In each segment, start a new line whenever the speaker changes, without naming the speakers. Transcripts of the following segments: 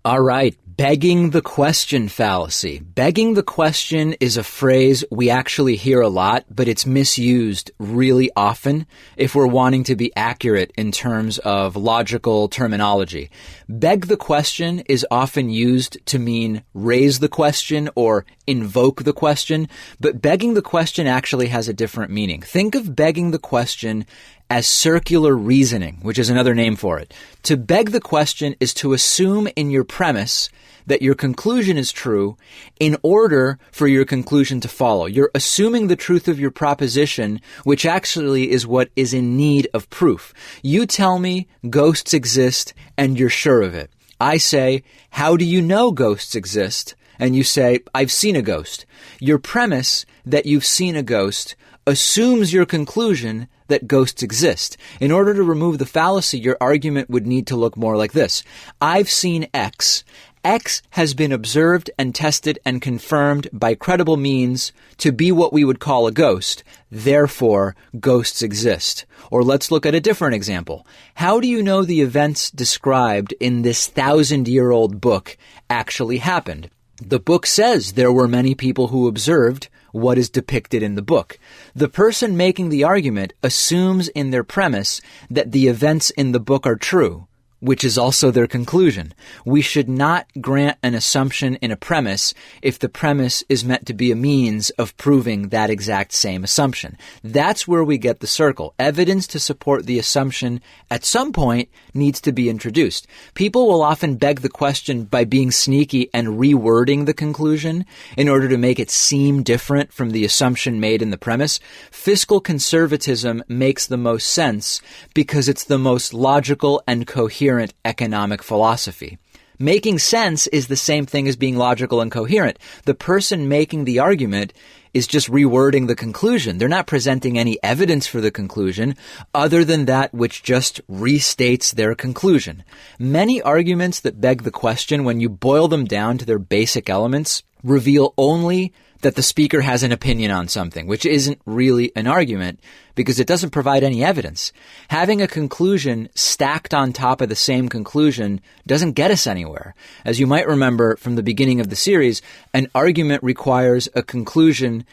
All right. Begging the question fallacy. Begging the question is a phrase we actually hear a lot, but it's misused really often if we're wanting to be accurate in terms of logical terminology. Beg the question is often used to mean raise the question or invoke the question, but begging the question actually has a different meaning. Think of begging the question as circular reasoning, which is another name for it. To beg the question is to assume in your premise that your conclusion is true in order for your conclusion to follow. You're assuming the truth of your proposition, which actually is what is in need of proof. You tell me ghosts exist and you're sure of it. I say, how do you know ghosts exist? And you say, I've seen a ghost. Your premise that you've seen a ghost assumes your conclusion that ghosts exist. In order to remove the fallacy, your argument would need to look more like this. I've seen X. X has been observed and tested and confirmed by credible means to be what we would call a ghost. Therefore, ghosts exist. Or let's look at a different example. How do you know the events described in this 1,000-year-old book actually happened? The book says there were many people who observed what is depicted in the book. The person making the argument assumes in their premise that the events in the book are true, which is also their conclusion. We should not grant an assumption in a premise if the premise is meant to be a means of proving that exact same assumption. That's where we get the circle. Evidence to support the assumption at some point needs to be introduced. People will often beg the question by being sneaky and rewording the conclusion in order to make it seem different from the assumption made in the premise. Fiscal conservatism makes the most sense because it's the most logical and coherent economic philosophy. Making sense is the same thing as being logical and coherent. The person making the argument is just rewording the conclusion. They're not presenting any evidence for the conclusion other than that which just restates their conclusion. Many arguments that beg the question, when you boil them down to their basic elements, reveal only that the speaker has an opinion on something, which isn't really an argument because it doesn't provide any evidence. Having a conclusion stacked on top of the same conclusion doesn't get us anywhere. As you might remember from the beginning of the series, an argument requires a conclusion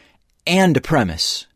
and a premise.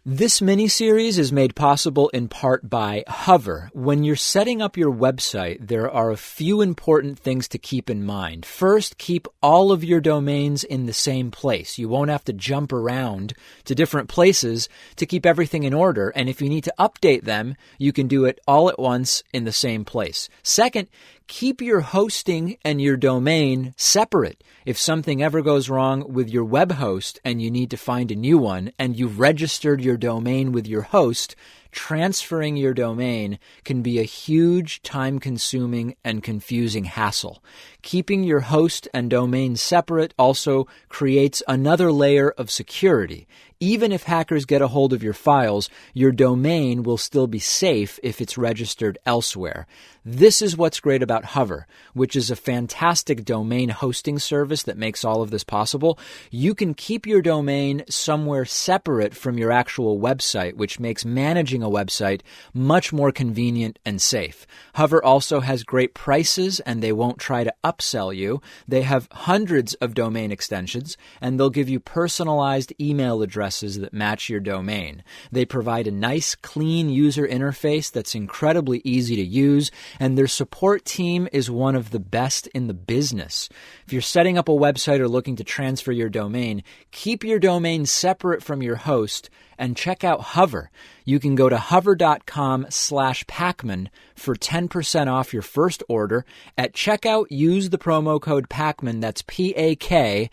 This mini-series is made possible in part by Hover. When you're setting up your website, there are a few important things to keep in mind. First, keep all of your domains in the same place. You won't have to jump around to different places to keep everything in order. And if you need to update them, you can do it all at once in the same place. Second, keep your hosting and your domain separate. If something ever goes wrong with your web host and you need to find a new one and you've registered your domain with your host, transferring your domain can be a huge time-consuming and confusing hassle. Keeping your host and domain separate also creates another layer of security. Even if hackers get a hold of your files, your domain will still be safe if it's registered elsewhere. This is what's great about Hover, which is a fantastic domain hosting service that makes all of this possible. You can keep your domain somewhere separate from your actual website, which makes managing a website much more convenient and safe. Hover also has great prices, and they won't try to upsell you. They have hundreds of domain extensions, and they'll give you personalized email addresses that match your domain. They provide a nice, clean user interface that's incredibly easy to use, and their support team is one of the best in the business. If you're setting up a website or looking to transfer your domain, keep your domain separate from your host and check out Hover. You can go to hover.com/Pakman for 10% off your first order. At checkout, use the promo code Pakman, that's Pakman.